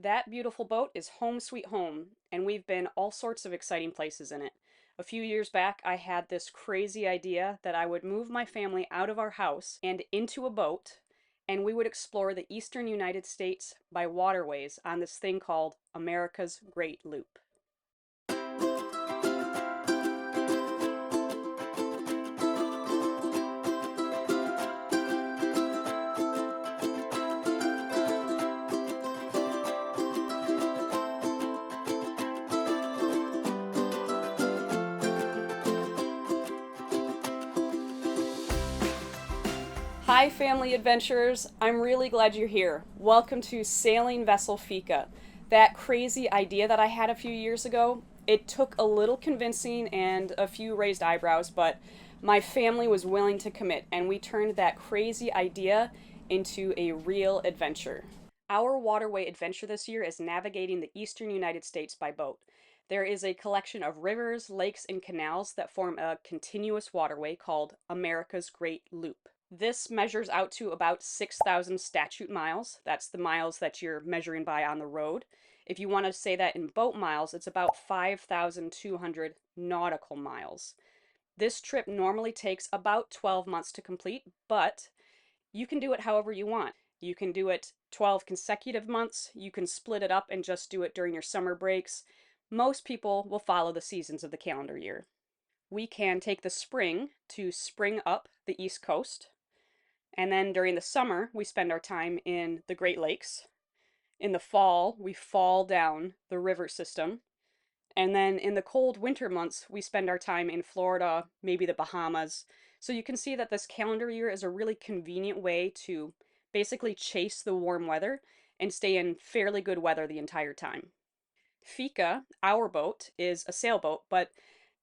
That beautiful boat is Home Sweet Home, and we've been all sorts of exciting places in it. A few years back, I had this crazy idea that I would move my family out of our house and into a boat, and we would explore the eastern United States by waterways on this thing called America's Great Loop. Hi, family adventurers. I'm really glad you're here. Welcome to Sailing Vessel Fika. That crazy idea that I had a few years ago, it took a little convincing and a few raised eyebrows, but my family was willing to commit, and we turned that crazy idea into a real adventure. Our waterway adventure this year is navigating the eastern United States by boat. There is a collection of rivers, lakes, and canals that form a continuous waterway called America's Great Loop. This measures out to about 6,000 statute miles. That's the miles that you're measuring by on the road. If you want to say that in boat miles, it's about 5,200 nautical miles. This trip normally takes about 12 months to complete, but you can do it however you want. You can do it 12 consecutive months. You can split it up and just do it during your summer breaks. Most people will follow the seasons of the calendar year. We can take the spring to spring up the East Coast. And then during the summer, we spend our time in the Great Lakes. In the fall, we fall down the river system. And then in the cold winter months, we spend our time in Florida, maybe the Bahamas. So you can see that this calendar year is a really convenient way to basically chase the warm weather and stay in fairly good weather the entire time. Fika, our boat, is a sailboat, but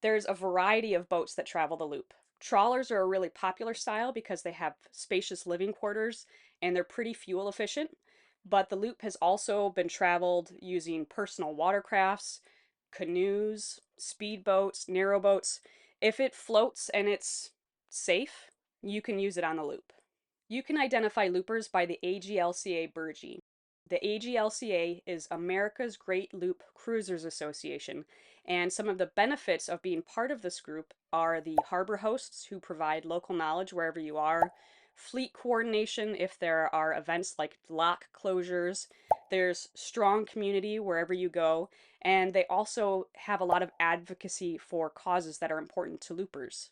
there's a variety of boats that travel the loop. Trawlers are a really popular style because they have spacious living quarters and they're pretty fuel efficient. But the loop has also been traveled using personal watercrafts, canoes, speedboats, narrowboats. If it floats and it's safe, you can use it on the loop. You can identify loopers by the AGLCA Burgee. The AGLCA is America's Great Loop Cruisers Association, and some of the benefits of being part of this group are the harbor hosts who provide local knowledge wherever you are, fleet coordination if there are events like lock closures, there's strong community wherever you go, and they also have a lot of advocacy for causes that are important to loopers.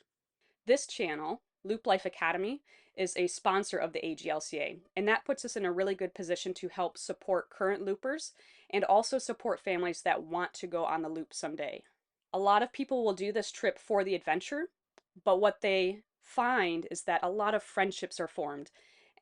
This channel, Loop Life Academy, is a sponsor of the AGLCA, and that puts us in a really good position to help support current loopers and also support families that want to go on the loop someday. A lot of people will do this trip for the adventure, but what they find is that a lot of friendships are formed,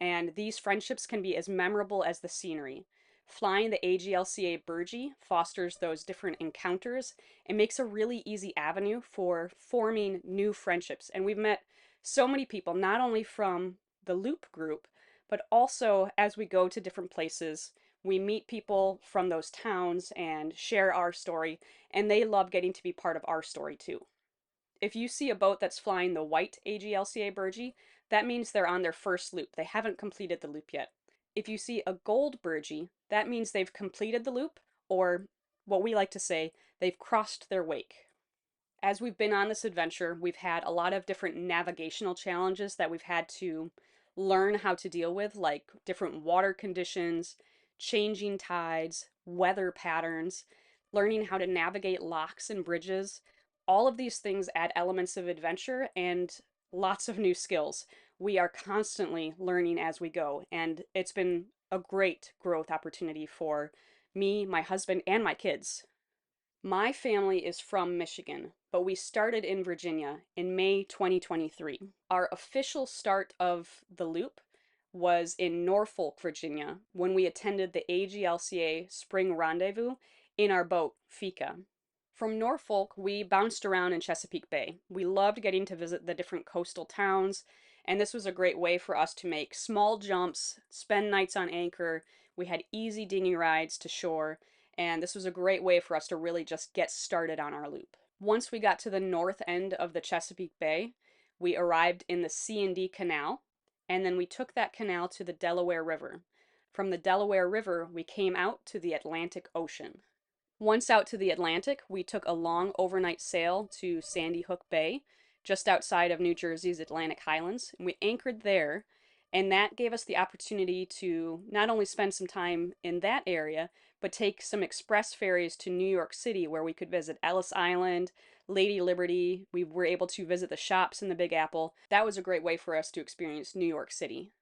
and these friendships can be as memorable as the scenery. Flying the AGLCA Burgee fosters those different encounters and makes a really easy avenue for forming new friendships. And we've met so many people, not only from the Loop group, but also as we go to different places, we meet people from those towns and share our story, and they love getting to be part of our story too. If you see a boat that's flying the white AGLCA Burgee, that means they're on their first loop. They haven't completed the loop yet. If you see a gold Burgee, that means they've completed the loop, or what we like to say, they've crossed their wake. As we've been on this adventure, we've had a lot of different navigational challenges that we've had to learn how to deal with, like different water conditions, changing tides, weather patterns, learning how to navigate locks and bridges. All of these things add elements of adventure and lots of new skills. We are constantly learning as we go, and it's been a great growth opportunity for me, my husband, and my kids. My family is from Michigan, but we started in Virginia in May 2023. Our official start of the loop was in Norfolk, Virginia, when we attended the AGLCA Spring Rendezvous in our boat, Fika. From Norfolk, we bounced around in Chesapeake Bay. We loved getting to visit the different coastal towns, and this was a great way for us to make small jumps, spend nights on anchor. We had easy dinghy rides to shore, and this was a great way for us to really just get started on our loop. Once we got to the north end of the Chesapeake Bay, we arrived in the C&D Canal, and then we took that canal to the Delaware River. From the Delaware River, we came out to the Atlantic Ocean. Once out to the Atlantic, we took a long overnight sail to Sandy Hook Bay, just outside of New Jersey's Atlantic Highlands, and we anchored there. And that gave us the opportunity to not only spend some time in that area, but take some express ferries to New York City where we could visit Ellis Island, Lady Liberty. We were able to visit the shops in the Big Apple. That was a great way for us to experience New York City.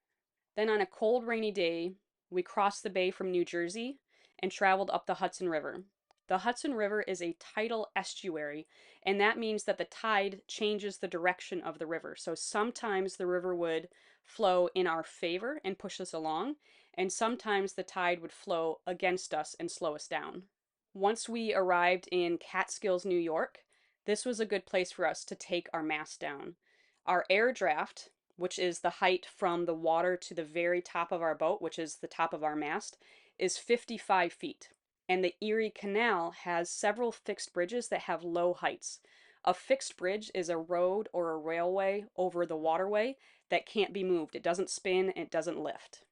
Then on a cold, rainy day, we crossed the bay from New Jersey and traveled up the Hudson River. The Hudson River is a tidal estuary, and that means that the tide changes the direction of the river. So sometimes the river would flow in our favor and push us along, and sometimes the tide would flow against us and slow us down. Once we arrived in Catskills, New York, this was a good place for us to take our mast down. Our air draft, which is the height from the water to the very top of our boat, which is the top of our mast, is 55 feet. And the Erie Canal has several fixed bridges that have low heights. A fixed bridge is a road or a railway over the waterway that can't be moved. It doesn't spin, it doesn't lift.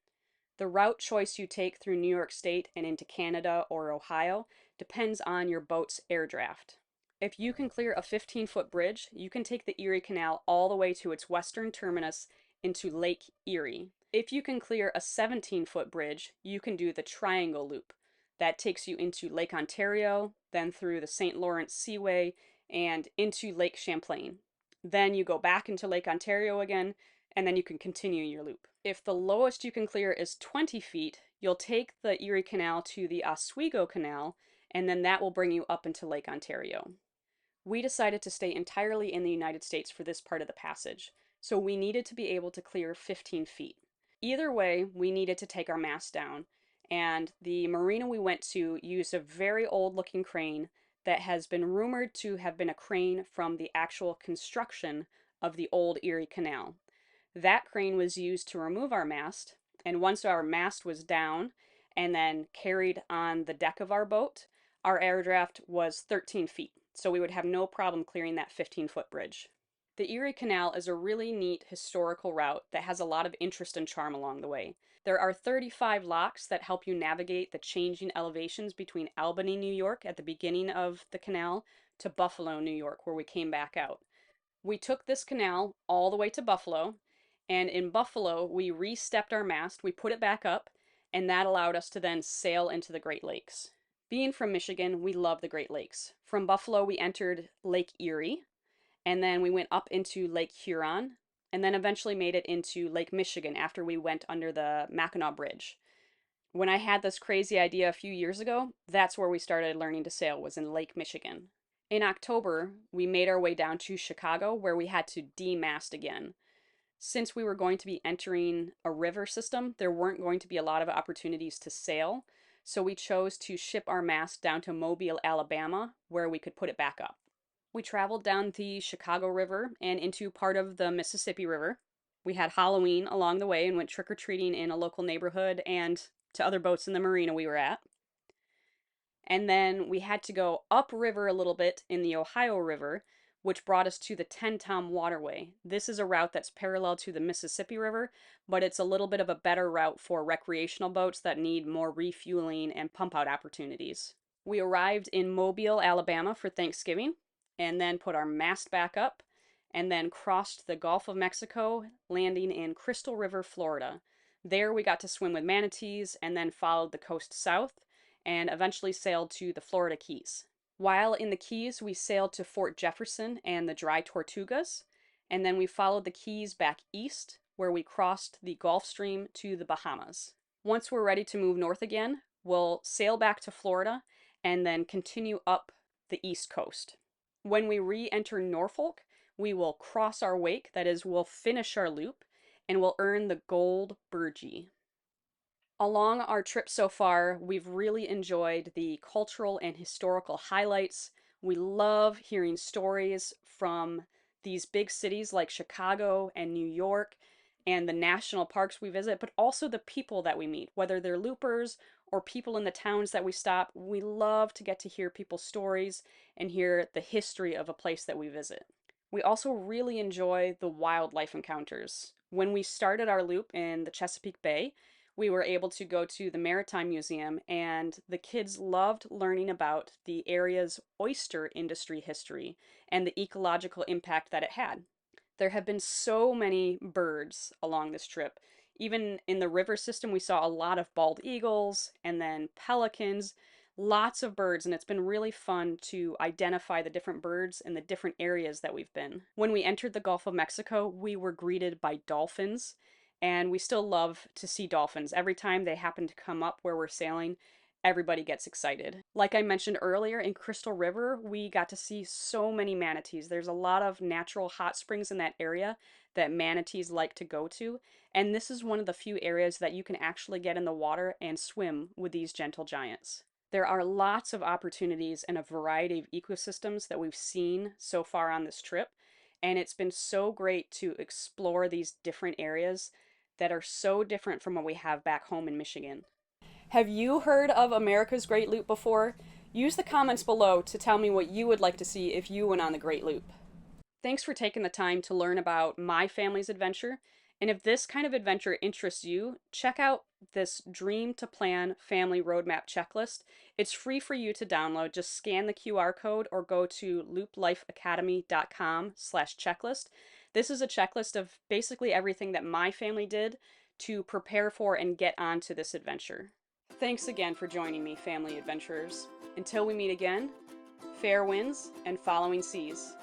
The route choice you take through New York State and into Canada or Ohio depends on your boat's air draft. If you can clear a 15-foot bridge, you can take the Erie Canal all the way to its western terminus into Lake Erie. If you can clear a 17-foot bridge, you can do the Triangle Loop. That takes you into Lake Ontario, then through the St. Lawrence Seaway, and into Lake Champlain. Then you go back into Lake Ontario again, and then you can continue your loop. If the lowest you can clear is 20 feet, you'll take the Erie Canal to the Oswego Canal, and then that will bring you up into Lake Ontario. We decided to stay entirely in the United States for this part of the passage, so we needed to be able to clear 15 feet. Either way, we needed to take our mast down, and the marina we went to used a very old-looking crane that has been rumored to have been a crane from the actual construction of the old Erie Canal. That crane was used to remove our mast, and once our mast was down and then carried on the deck of our boat, our air draft was 13 feet, so we would have no problem clearing that 15-foot bridge. The Erie Canal is a really neat historical route that has a lot of interest and charm along the way. There are 35 locks that help you navigate the changing elevations between Albany, New York at the beginning of the canal to Buffalo, New York, where we came back out. We took this canal all the way to Buffalo, and in Buffalo, we re-stepped our mast, we put it back up, and that allowed us to then sail into the Great Lakes. Being from Michigan, we love the Great Lakes. From Buffalo, we entered Lake Erie, and then we went up into Lake Huron, and then eventually made it into Lake Michigan after we went under the Mackinac Bridge. When I had this crazy idea a few years ago, that's where we started learning to sail, was in Lake Michigan. In October, we made our way down to Chicago, where we had to demast again. Since we were going to be entering a river system, there weren't going to be a lot of opportunities to sail, so we chose to ship our mast down to Mobile, Alabama, where we could put it back up. We traveled down the Chicago River and into part of the Mississippi River. We had Halloween along the way and went trick-or-treating in a local neighborhood and to other boats in the marina we were at. And then we had to go upriver a little bit in the Ohio River, which brought us to the Tenn-Tom Waterway. This is a route that's parallel to the Mississippi River, but it's a little bit of a better route for recreational boats that need more refueling and pump-out opportunities. We arrived in Mobile, Alabama for Thanksgiving, and then put our mast back up, and then crossed the Gulf of Mexico, landing in Crystal River, Florida. There we got to swim with manatees, and then followed the coast south, and eventually sailed to the Florida Keys. While in the Keys, we sailed to Fort Jefferson and the Dry Tortugas, and then we followed the Keys back east, where we crossed the Gulf Stream to the Bahamas. Once we're ready to move north again, we'll sail back to Florida and then continue up the east coast. When we re-enter Norfolk, we will cross our wake, that is, we'll finish our loop, and we'll earn the gold burgee. Along our trip so far, we've really enjoyed the cultural and historical highlights. We love hearing stories from these big cities like Chicago and New York and the national parks we visit, but also the people that we meet, whether they're loopers or people in the towns that we stop. We love to get to hear people's stories and hear the history of a place that we visit. We also really enjoy the wildlife encounters. When we started our loop in the Chesapeake Bay, We were able to go to the Maritime Museum, and the kids loved learning about the area's oyster industry history and the ecological impact that it had. There have been so many birds along this trip. Even in the river system, we saw a lot of bald eagles and then pelicans, lots of birds, and it's been really fun to identify the different birds in the different areas that we've been. When we entered the Gulf of Mexico, we were greeted by dolphins, and we still love to see dolphins. Every time they happen to come up where we're sailing, everybody gets excited. Like I mentioned earlier, in Crystal River, we got to see so many manatees. There's a lot of natural hot springs in that area that manatees like to go to, and this is one of the few areas that you can actually get in the water and swim with these gentle giants. There are lots of opportunities and a variety of ecosystems that we've seen so far on this trip, and it's been so great to explore these different areas that are so different from what we have back home in Michigan. Have you heard of America's Great Loop before? Use the comments below to tell me what you would like to see if you went on the Great Loop. Thanks for taking the time to learn about my family's adventure. And if this kind of adventure interests you, check out this Dream to Plan Family Roadmap checklist. It's free for you to download. Just scan the QR code or go to looplifeacademy.com/checklist. This is a checklist of basically everything that my family did to prepare for and get onto this adventure. Thanks again for joining me, family adventurers. Until we meet again, fair winds and following seas.